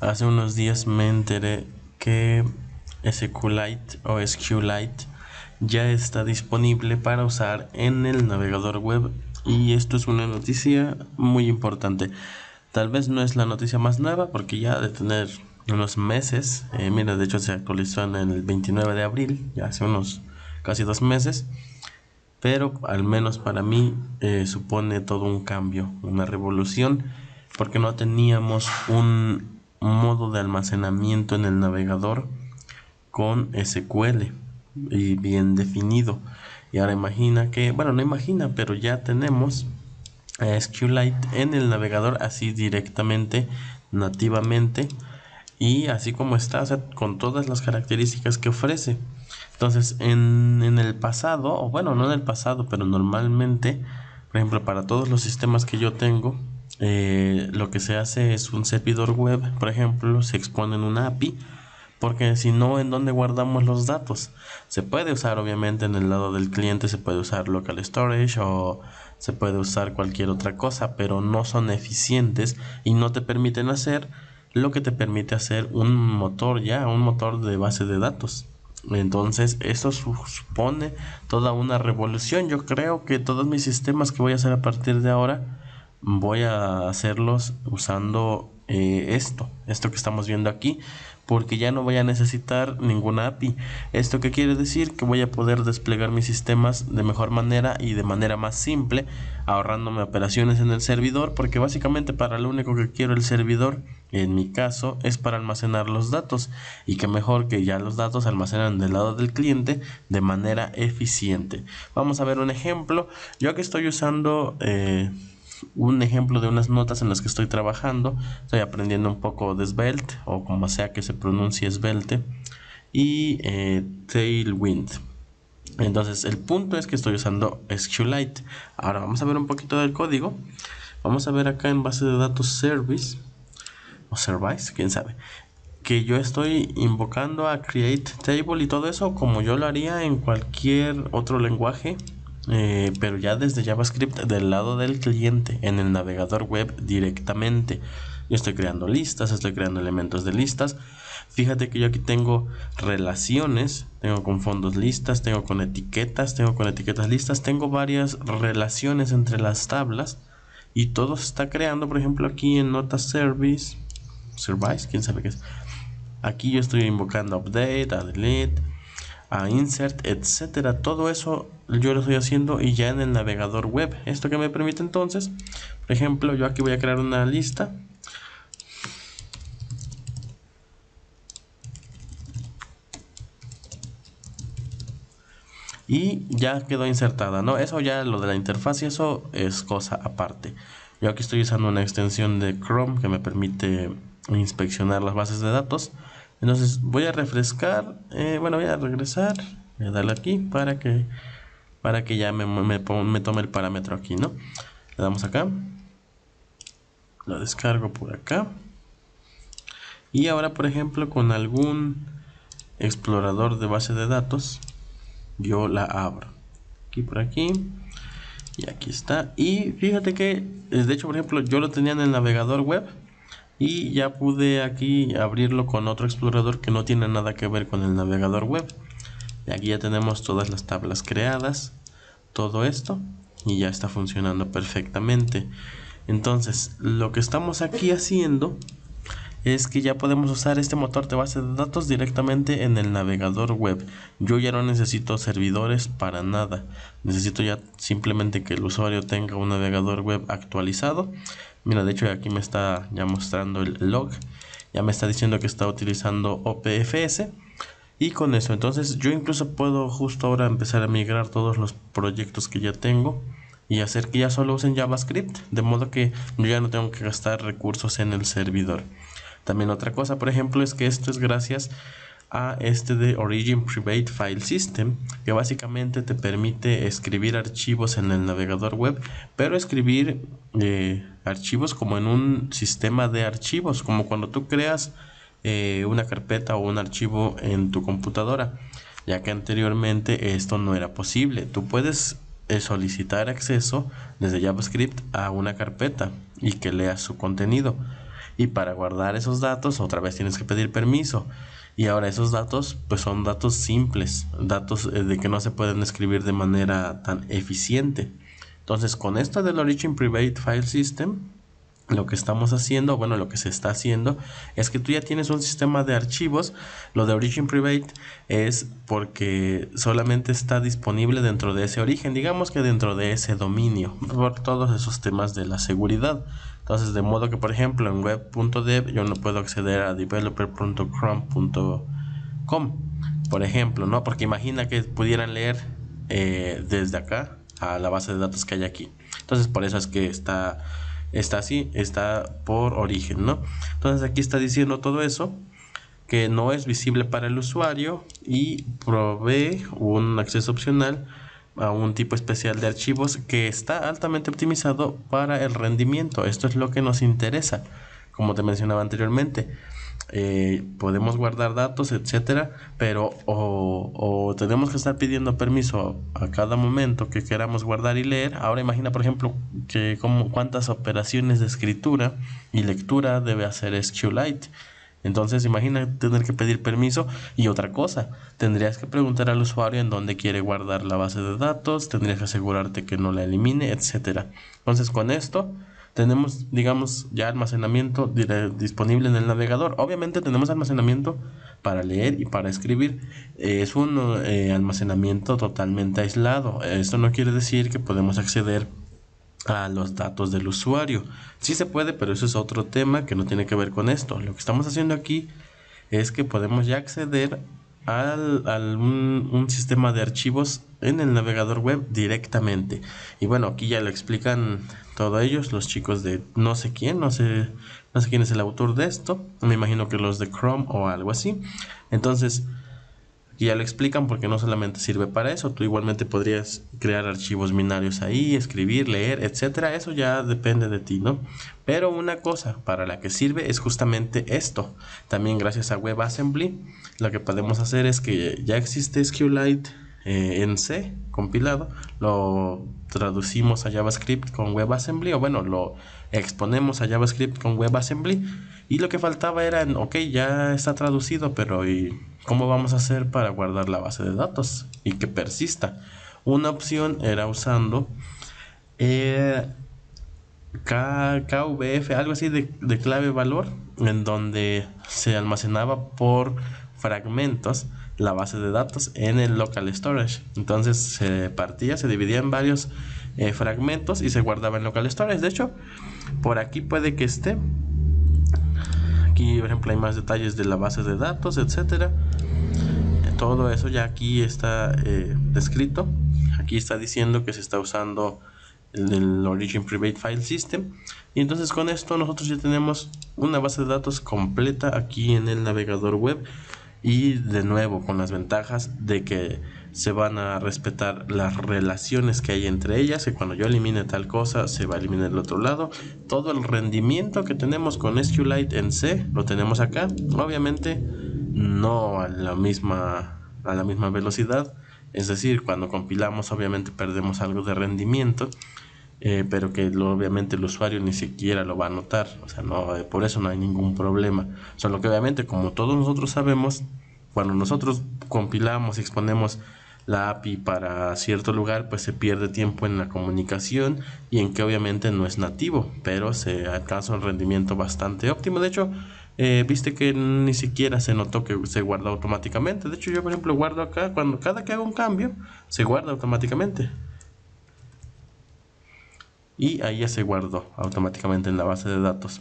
Hace unos días me enteré que SQLite o SQLite ya está disponible para usar en el navegador web, y esto es una noticia muy importante. Tal vez no es la noticia más nueva porque ya de tener unos meses, mira, de hecho se actualizó en el 29 de abril, ya hace unos casi 2 meses, pero al menos para mí supone todo un cambio, una revolución, porque no teníamos un modo de almacenamiento en el navegador con SQL y bien definido. Y ahora imagina que, bueno, no imagina, pero ya tenemos SQLite en el navegador así directamente, nativamente, y así como está, o sea, con todas las características que ofrece. Entonces, en el pasado, o bueno, no en el pasado, pero normalmente, por ejemplo, para todos los sistemas que yo tengo, lo que se hace es un servidor web, por ejemplo, se expone en una API, porque si no, ¿en dónde guardamos los datos? Se puede usar, obviamente, en el lado del cliente, se puede usar local storage o se puede usar cualquier otra cosa, pero no son eficientes y no te permiten hacer lo que te permite hacer un motor, ya, un motor de base de datos. Entonces, eso supone toda una revolución. Yo creo que todos mis sistemas que voy a hacer a partir de ahora, voy a hacerlos usando esto que estamos viendo aquí, porque ya no voy a necesitar ninguna API. ¿Esto qué quiere decir? Que voy a poder desplegar mis sistemas de mejor manera y de manera más simple, ahorrándome operaciones en el servidor, porque básicamente para lo único que quiero el servidor, en mi caso, es para almacenar los datos, y que mejor que ya los datos almacenan del lado del cliente de manera eficiente. Vamos a ver un ejemplo. Yo aquí estoy usando un ejemplo de unas notas en las que estoy trabajando. Estoy aprendiendo un poco de Svelte, o como sea que se pronuncie Svelte, y Tailwind. Entonces el punto es que estoy usando SQLite. Ahora vamos a ver un poquito del código. Vamos a ver acá en base de datos service o service, quién sabe, que yo estoy invocando a create table y todo eso como yo lo haría en cualquier otro lenguaje, pero ya desde JavaScript del lado del cliente en el navegador web directamente. Yo estoy creando listas, estoy creando elementos de listas. Fíjate que yo aquí tengo relaciones, tengo con fondos listas, tengo con etiquetas, tengo con etiquetas listas, tengo varias relaciones entre las tablas, y todo se está creando, por ejemplo, aquí en nota service, quién sabe qué es. Aquí yo estoy invocando a update, a delete, a insert, etcétera. Todo eso yo lo estoy haciendo y ya en el navegador web. Esto que me permite entonces, por ejemplo, yo aquí voy a crear una lista. Y ya quedó insertada, ¿no? Eso ya, lo de la interfaz y eso es cosa aparte. Yo aquí estoy usando una extensión de Chrome que me permite inspeccionar las bases de datos. Entonces voy a refrescar, bueno, voy a regresar, voy a darle aquí para que ya me tome el parámetro aquí, ¿no? Le damos acá, lo descargo por acá, y ahora, por ejemplo, con algún explorador de base de datos, yo la abro aquí, por aquí, y aquí está. Y fíjate que, de hecho, por ejemplo, yo lo tenía en el navegador web y ya pude aquí abrirlo con otro explorador que no tiene nada que ver con el navegador web. Y aquí ya tenemos todas las tablas creadas, todo esto, y ya está funcionando perfectamente. Entonces, lo que estamos aquí haciendo es que ya podemos usar este motor de base de datos directamente en el navegador web. Yo ya no necesito servidores para nada. Necesito ya simplemente que el usuario tenga un navegador web actualizado. Mira, de hecho aquí me está ya mostrando el log. Ya me está diciendo que está utilizando OPFS. Y con eso, entonces yo incluso puedo justo ahora empezar a migrar todos los proyectos que ya tengo y hacer que ya solo usen JavaScript, de modo que yo ya no tengo que gastar recursos en el servidor. También otra cosa, por ejemplo, es que esto es gracias a este de Origin Private File System, que básicamente te permite escribir archivos en el navegador web, pero escribir archivos como en un sistema de archivos, como cuando tú creas una carpeta o un archivo en tu computadora, ya que anteriormente esto no era posible. Tú puedes solicitar acceso desde JavaScript a una carpeta y que leas su contenido. y para guardar esos datos otra vez tienes que pedir permiso. Y ahora esos datos pues son datos simples, datos de que no se pueden escribir de manera tan eficiente. Entonces con esto del Origin Private File System, lo que estamos haciendo, bueno, lo que se está haciendo es que tú ya tienes un sistema de archivos. Lo de Origin Private es porque solamente está disponible dentro de ese origen, digamos que dentro de ese dominio, por todos esos temas de la seguridad. Entonces, de modo que, por ejemplo, en web.dev yo no puedo acceder a developer.chrome.com, por ejemplo, ¿no? Porque imagina que pudieran leer desde acá a la base de datos que hay aquí. Entonces, por eso es que está así, está por origen, ¿no? Entonces aquí está diciendo todo eso, que no es visible para el usuario y provee un acceso opcional a un tipo especial de archivos que está altamente optimizado para el rendimiento. Esto es lo que nos interesa, como te mencionaba anteriormente. Podemos guardar datos, etcétera, pero o tenemos que estar pidiendo permiso a cada momento que queramos guardar y leer. Ahora imagina, por ejemplo, que cuántas operaciones de escritura y lectura debe hacer SQLite. Entonces imagina tener que pedir permiso. Y otra cosa, tendrías que preguntar al usuario en dónde quiere guardar la base de datos, tendrías que asegurarte que no la elimine, etcétera. Entonces con esto tenemos, digamos, ya almacenamiento disponible en el navegador. Obviamente tenemos almacenamiento para leer y para escribir. Es un almacenamiento totalmente aislado. Esto no quiere decir que podemos acceder a los datos del usuario. Sí se puede, pero eso es otro tema que no tiene que ver con esto. Lo que estamos haciendo aquí es que podemos ya acceder a un sistema de archivos en el navegador web directamente. Y bueno, aquí ya lo explican todos ellos, los chicos de no sé quién, no sé quién es el autor de esto, me imagino que los de Chrome o algo así. Entonces aquí ya lo explican, porque no solamente sirve para eso, tú igualmente podrías crear archivos binarios ahí, escribir, leer, etcétera. Eso ya depende de ti, ¿no? Pero una cosa para la que sirve es justamente esto. También gracias a WebAssembly lo que podemos hacer es que ya existe SQLite en C compilado, lo traducimos a JavaScript con WebAssembly, o bueno, lo exponemos a JavaScript con WebAssembly, y lo que faltaba era, ok, ya está traducido, pero ¿y cómo vamos a hacer para guardar la base de datos y que persista? Una opción era usando KVF, algo así de clave valor, en donde se almacenaba por fragmentos la base de datos en el local storage. Entonces se dividía en varios fragmentos y se guardaba en local storage. De hecho, por aquí puede que esté. Aquí, por ejemplo, hay más detalles de la base de datos, etcétera. Todo eso ya aquí está descrito. Aquí está diciendo que se está usando el Origin Private File System. Y entonces con esto nosotros ya tenemos una base de datos completa aquí en el navegador web. Y de nuevo con las ventajas de que se van a respetar las relaciones que hay entre ellas, que cuando yo elimine tal cosa se va a eliminar el otro lado. Todo el rendimiento que tenemos con SQLite en C lo tenemos acá. Obviamente no a la misma velocidad, es decir, cuando compilamos obviamente perdemos algo de rendimiento, pero que obviamente el usuario ni siquiera lo va a notar. O sea, no, por eso no hay ningún problema. Solo que obviamente, como todos nosotros sabemos, cuando nosotros compilamos y exponemos la API para cierto lugar, pues se pierde tiempo en la comunicación y en que obviamente no es nativo, pero se alcanza un rendimiento bastante óptimo. De hecho, viste que ni siquiera se notó que se guarda automáticamente. De hecho, yo por ejemplo guardo acá, cada que hago un cambio se guarda automáticamente. Y ahí ya se guardó automáticamente en la base de datos.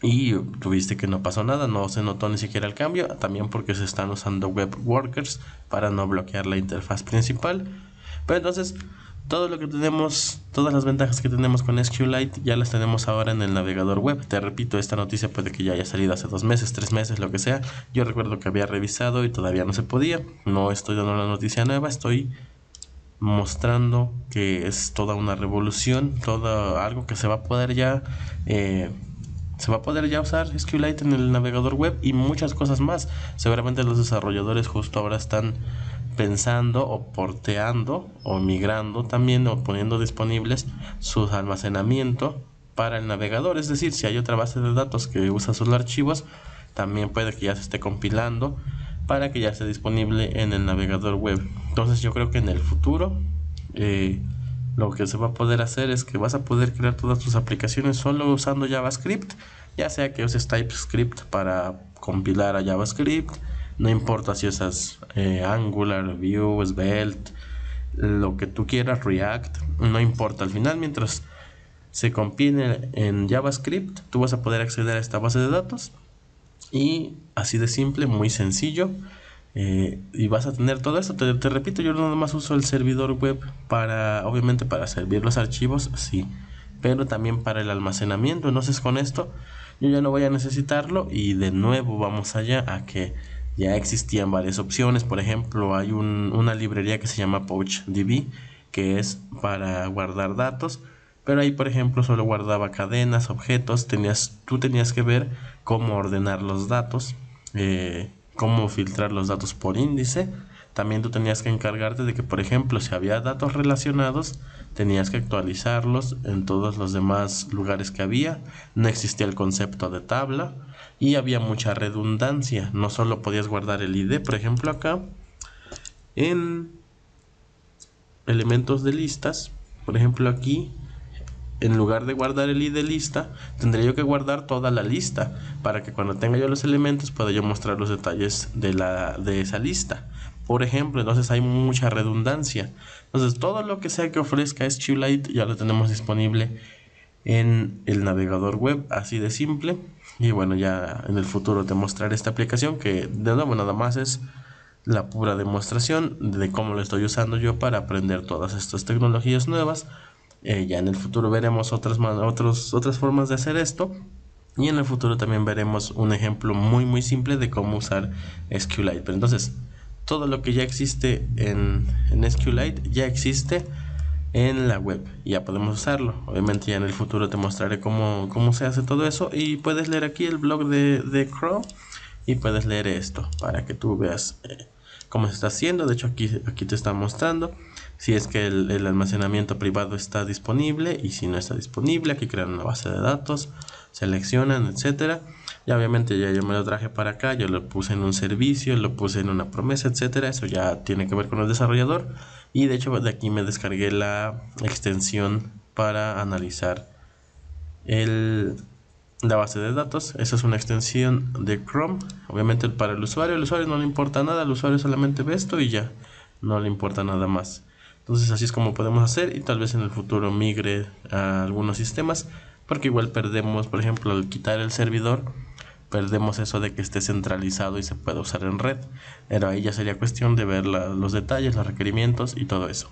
Y tuviste que no pasó nada, no se notó ni siquiera el cambio, también porque se están usando web workers para no bloquear la interfaz principal. Pero entonces, todo lo que tenemos, todas las ventajas que tenemos con SQLite ya las tenemos ahora en el navegador web. Te repito, esta noticia puede que ya haya salido hace 2 meses, 3 meses, lo que sea. Yo recuerdo que había revisado y todavía no se podía. No estoy dando la noticia nueva, estoy mostrando que es toda una revolución, todo algo que se va a poder ya usar SQLite en el navegador web y muchas cosas más. Seguramente los desarrolladores justo ahora están pensando o porteando o migrando también o poniendo disponibles su almacenamiento para el navegador. Es decir, si hay otra base de datos que usa sus archivos, también puede que ya se esté compilando para que ya esté disponible en el navegador web. Entonces yo creo que en el futuro lo que se va a poder hacer es que vas a poder crear todas tus aplicaciones solo usando JavaScript, ya sea que uses TypeScript para compilar a JavaScript, no importa si usas Angular, Vue, Svelte, lo que tú quieras, React, no importa. Al final, mientras se compile en JavaScript, tú vas a poder acceder a esta base de datos, y así de simple, muy sencillo. Y vas a tener todo esto. Te repito, yo nada más uso el servidor web para, obviamente, para servir los archivos, sí, pero también para el almacenamiento. Entonces con esto yo ya no voy a necesitarlo, y de nuevo vamos allá a que ya existían varias opciones. Por ejemplo, hay una librería que se llama PouchDB, que es para guardar datos, pero ahí, por ejemplo, solo guardaba cadenas, objetos. Tú tenías que ver cómo ordenar los datos, cómo filtrar los datos por índice. También tú tenías que encargarte de que, por ejemplo, si había datos relacionados, tenías que actualizarlos en todos los demás lugares que había. No existía el concepto de tabla y había mucha redundancia. No solo podías guardar el ID, por ejemplo, acá en elementos de listas, por ejemplo, aquí, en lugar de guardar el ID lista, tendría yo que guardar toda la lista para que cuando tenga yo los elementos pueda yo mostrar los detalles de esa lista, por ejemplo. Entonces hay mucha redundancia. Entonces todo lo que sea que ofrezca SQLite ya lo tenemos disponible en el navegador web, así de simple. Y bueno, ya en el futuro te mostraré esta aplicación, que de nuevo nada más es la pura demostración de cómo lo estoy usando yo para aprender todas estas tecnologías nuevas. Ya en el futuro veremos otras formas de hacer esto, y en el futuro también veremos un ejemplo muy simple de cómo usar SQLite. Pero entonces, todo lo que ya existe en SQLite ya existe en la web, ya podemos usarlo. Obviamente ya en el futuro te mostraré cómo se hace todo eso, y puedes leer aquí el blog de Chrome y puedes leer esto para que tú veas cómo se está haciendo. De hecho aquí te está mostrando si es que el almacenamiento privado está disponible, y si no está disponible, aquí crean una base de datos, seleccionan, etcétera. Y obviamente ya yo me lo traje para acá, yo lo puse en un servicio, lo puse en una promesa, etcétera. Eso ya tiene que ver con el desarrollador, y de hecho de aquí me descargué la extensión para analizar la base de datos. Esa es una extensión de Chrome. Obviamente para el usuario no le importa nada, el usuario solamente ve esto y ya no le importa nada más. Entonces así es como podemos hacer, y tal vez en el futuro migre a algunos sistemas, porque igual perdemos, por ejemplo, al quitar el servidor, perdemos eso de que esté centralizado y se pueda usar en red. Pero ahí ya sería cuestión de ver los detalles, los requerimientos y todo eso.